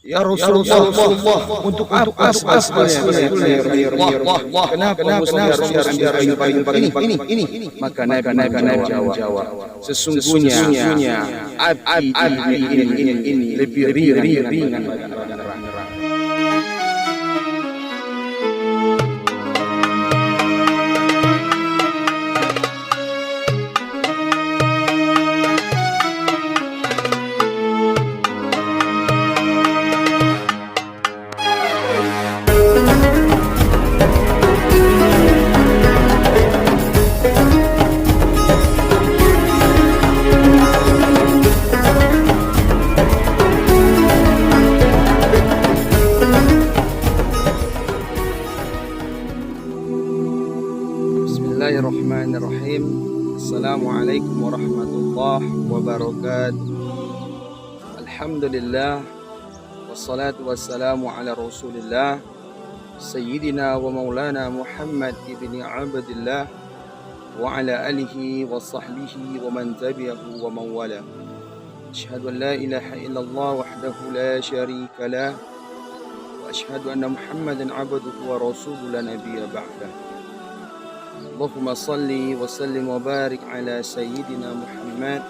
Ya Rasulullah, untuk apa sebetulnya kenapa harus ambil kayu ini? Maka Nabi jawab, sesungguhnya api ini lebih ringan daripada neraka. Bismillahirrahmanirrahim. Assalamualaikum warahmatullahi wabarakatuh. Alhamdulillah, wassalatu wassalamu ala rasulillah Sayyidina wa maulana Muhammad ibni Abdillah wa ala alihi wa sahbihi wa man tabi'ahu wa man wala. Asyhadu an la ilaha illallah wahdahu la syarika lah wa asyhadu anna Muhammadan abduhu wa rasuluhu la nabiyya ba'dah. Allahumma salli wa sallim wa barik ala Sayyidina Muhammad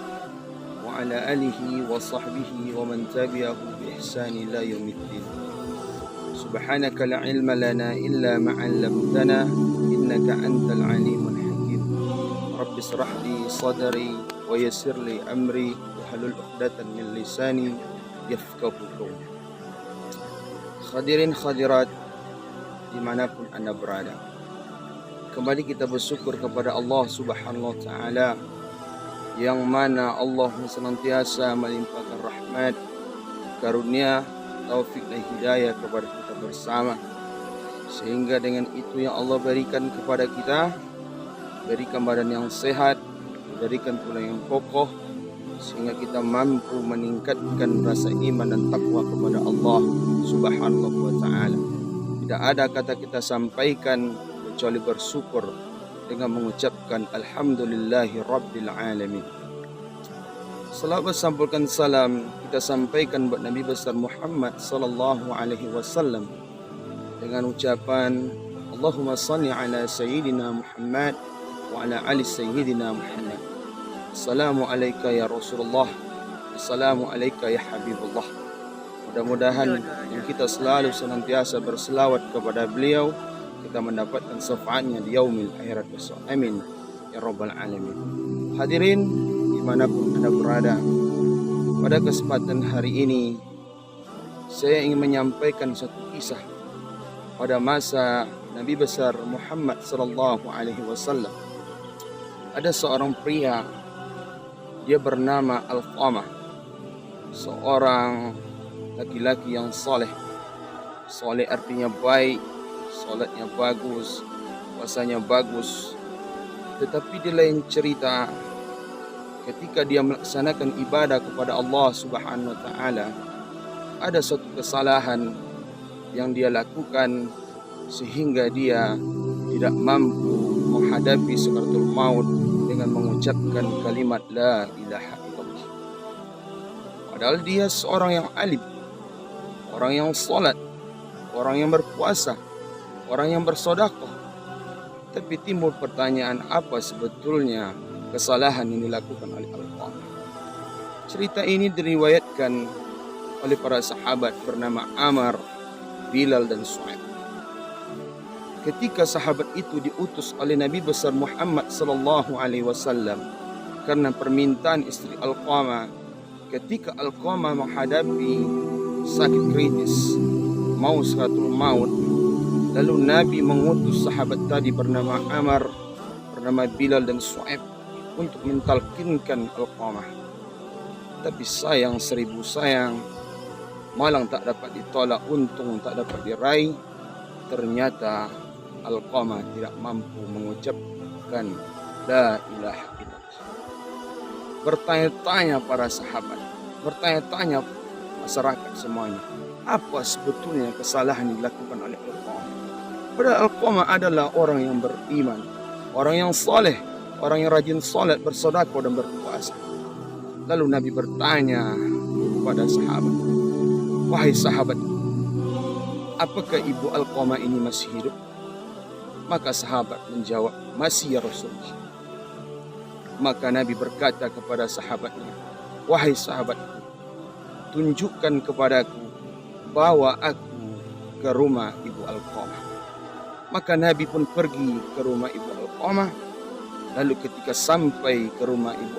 wa ala alihi wa sahbihi wa man tabi'ahu bi ihsani ila yaumiddin. Subhanaka la ilma lana illa ma 'allamtana innaka antal alimul hakim. Rabbi ishrah li sadri wa yassir li amri wahlul 'uqdatam min lisani yafqahu qawli. Hadirin hadirat dimanapun Anda berada, kembali kita bersyukur kepada Allah Subhanahu wa Ta'ala, yang mana Allah senantiasa melimpahkan rahmat, karunia, taufik dan hidayah kepada kita bersama, sehingga dengan itu yang Allah berikan kepada kita, berikan badan yang sehat, berikan tulang yang kokoh, sehingga kita mampu meningkatkan rasa iman dan takwa kepada Allah Subhanahu wa Ta'ala. Tidak ada kata kita sampaikan kecuali bersyukur dengan mengucapkan Alhamdulillahi Rabbil Alamin. Selawat sampaikan salam kita sampaikan buat Nabi besar Muhammad sallallahu alaihi wasallam dengan ucapan Allahumma salli ala Sayyidina Muhammad wa ala ali Sayyidina Muhammad. Assalamu alayka ya Rasulullah, assalamu alayka ya Habibullah. Mudah-mudahan yang kita selalu senantiasa berselawat kepada beliau, kita mendapatkan syafaatnya di yaumil akhirat besok. Amin ya rabbal alamin. Hadirin dimanapun Anda berada, pada kesempatan hari ini saya ingin menyampaikan satu kisah pada masa Nabi besar Muhammad sallallahu alaihi wasallam. Ada seorang pria, dia bernama Alqamah, seorang laki-laki yang soleh. Soleh artinya baik, solatnya bagus, puasanya bagus. Tetapi di lain cerita, ketika dia melaksanakan ibadah kepada Allah Subhanahu wa Ta'ala, ada suatu kesalahan yang dia lakukan sehingga dia tidak mampu menghadapi sakaratul maut dengan mengucapkan kalimat la ilaha illallah. Padahal dia seorang yang alim, orang yang salat, orang yang berpuasa, orang yang bersedekah. Tapi timbul pertanyaan, apa sebetulnya kesalahan yang dilakukan oleh Alqamah? Cerita ini diriwayatkan oleh para sahabat bernama Amr, Bilal dan Su'aib. Ketika sahabat itu diutus oleh Nabi besar Muhammad sallallahu alaihi wasallam karena permintaan istri Alqamah, ketika Alqamah menghadapi sakit kritis, mau sakaratul maut, lalu Nabi mengutus sahabat tadi bernama Amr, bernama Bilal dan Su'aib untuk mentalkinkan Alqamah. Tapi sayang seribu sayang, malang tak dapat ditolak, untung tak dapat diraih. Ternyata Alqamah tidak mampu mengucapkan la ilaha illallah. Bertanya-tanya para sahabat, bertanya-tanya masyarakat semuanya, apa sebetulnya kesalahan yang dilakukan oleh Alqamah? Padahal Alqamah adalah orang yang beriman, orang yang saleh, orang yang rajin salat, bersedekah dan berpuasa. Lalu Nabi bertanya kepada sahabat, wahai sahabat, apakah ibu Alqamah ini masih hidup? Maka sahabat menjawab, masih ya Rasulullah. Maka Nabi berkata kepada sahabatnya, wahai sahabatku, tunjukkan kepadaku, bawa aku ke rumah ibu Alqamah. Maka Nabi pun pergi ke rumah ibu Alqamah. Lalu ketika sampai ke rumah ibu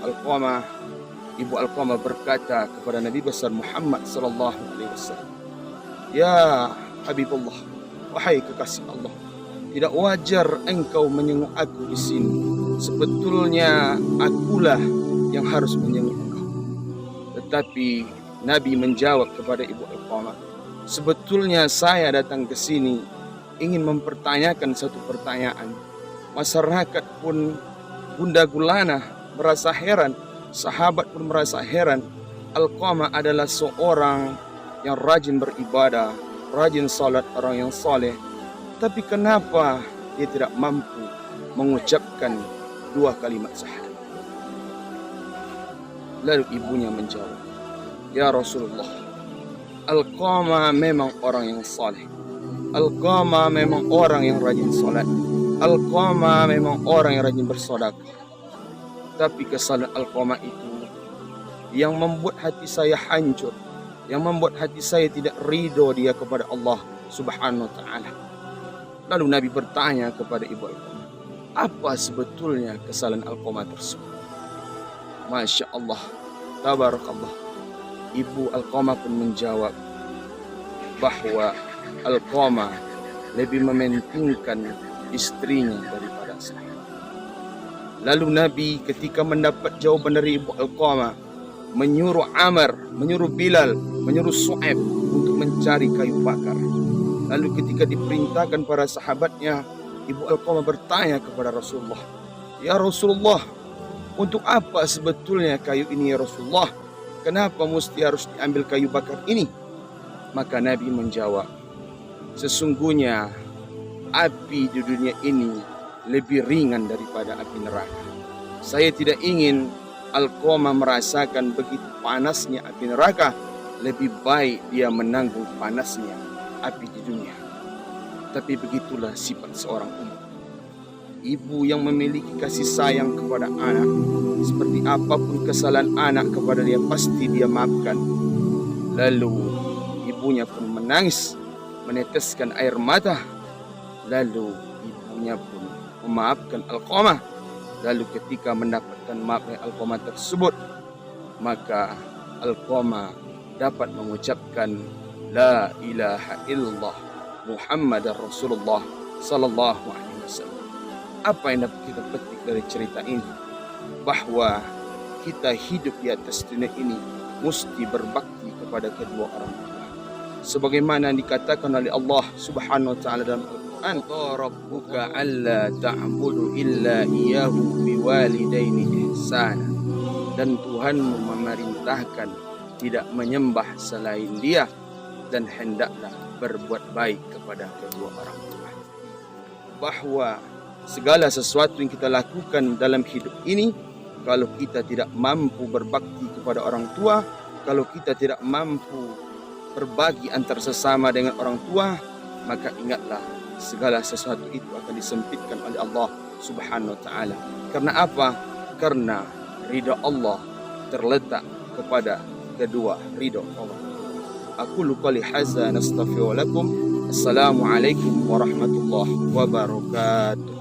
Alqamah berkata kepada Nabi besar Muhammad sallallahu alaihi wasallam, ya Habibullah, wahai kekasih Allah, tidak wajar engkau menyenguk aku di sini. Sebetulnya akulah yang harus menyenguk engkau. Tetapi Nabi menjawab kepada ibu Alqamah, sebetulnya saya datang ke sini ingin mempertanyakan satu pertanyaan. Masyarakat pun Bunda Gulana merasa heran, sahabat pun merasa heran. Alqamah adalah seorang yang rajin beribadah, rajin salat, orang yang saleh. Tapi kenapa dia tidak mampu mengucapkan 2 kalimat syahadat? Lalu ibunya menjawab, ya Rasulullah, Alqamah memang orang yang saleh. Alqamah memang orang yang rajin salat. Alqamah memang orang yang rajin bersedekah. Tapi kesalahan Alqamah itu yang membuat hati saya hancur, yang membuat hati saya tidak ridho dia kepada Allah Subhanahu wa taala. Lalu Nabi bertanya kepada ibu Alqamah, apa sebetulnya kesalahan Alqamah tersebut? Masya Allah, tabarakallah. Ibu Alqamah pun menjawab bahwa Alqamah lebih mementingkan istrinya daripada saya. Lalu Nabi ketika mendapat jawaban dari ibu Alqamah, menyuruh Amr, menyuruh Bilal, menyuruh Su'aib untuk mencari kayu bakar. Lalu ketika diperintahkan para sahabatnya, ibu Alqamah bertanya kepada Rasulullah, ya Rasulullah, untuk apa sebetulnya kayu ini ya Rasulullah? Kenapa mesti harus diambil kayu bakar ini? Maka Nabi menjawab, sesungguhnya api di dunia ini lebih ringan daripada api neraka. Saya tidak ingin Alqamah merasakan begitu panasnya api neraka. Lebih baik dia menanggung panasnya api di dunia. Tapi begitulah sifat seorang ibu. Ibu yang memiliki kasih sayang kepada anak, seperti apapun kesalahan anak kepada dia, pasti dia maafkan. Lalu ibunya pun menangis, meneteskan air mata. Lalu ibunya pun memaafkan Alqamah. Lalu ketika mendapatkan maaf dari Alqamah tersebut, maka Alqamah dapat mengucapkan la ilaha illallah Muhammadar Rasulullah sallallahu alaihi wasallam. Apa yang dapat kita petik dari cerita ini? Bahwa kita hidup di atas dunia ini mesti berbakti kepada kedua orang tua. Sebagaimana dikatakan oleh Allah Subhanahu wa taala dalam Al-Qur'an, "Rabbuka alla ta'budu illa iyyahu biwalidaini ihsana." Dan Tuhanmu memerintahkan tidak menyembah selain Dia dan hendaklah berbuat baik kepada kedua orang tua. Bahwa segala sesuatu yang kita lakukan dalam hidup ini, kalau kita tidak mampu berbakti kepada orang tua, kalau kita tidak mampu berbagi antar sesama dengan orang tua, maka ingatlah segala sesuatu itu akan disempitkan oleh Allah Subhanahu wa taala. Karena apa? Karena ridha Allah terletak kepada kedua ridha Allah. Aku qouli hadza nastaghfiru lakum. Assalamualaikum warahmatullahi wabarakatuh.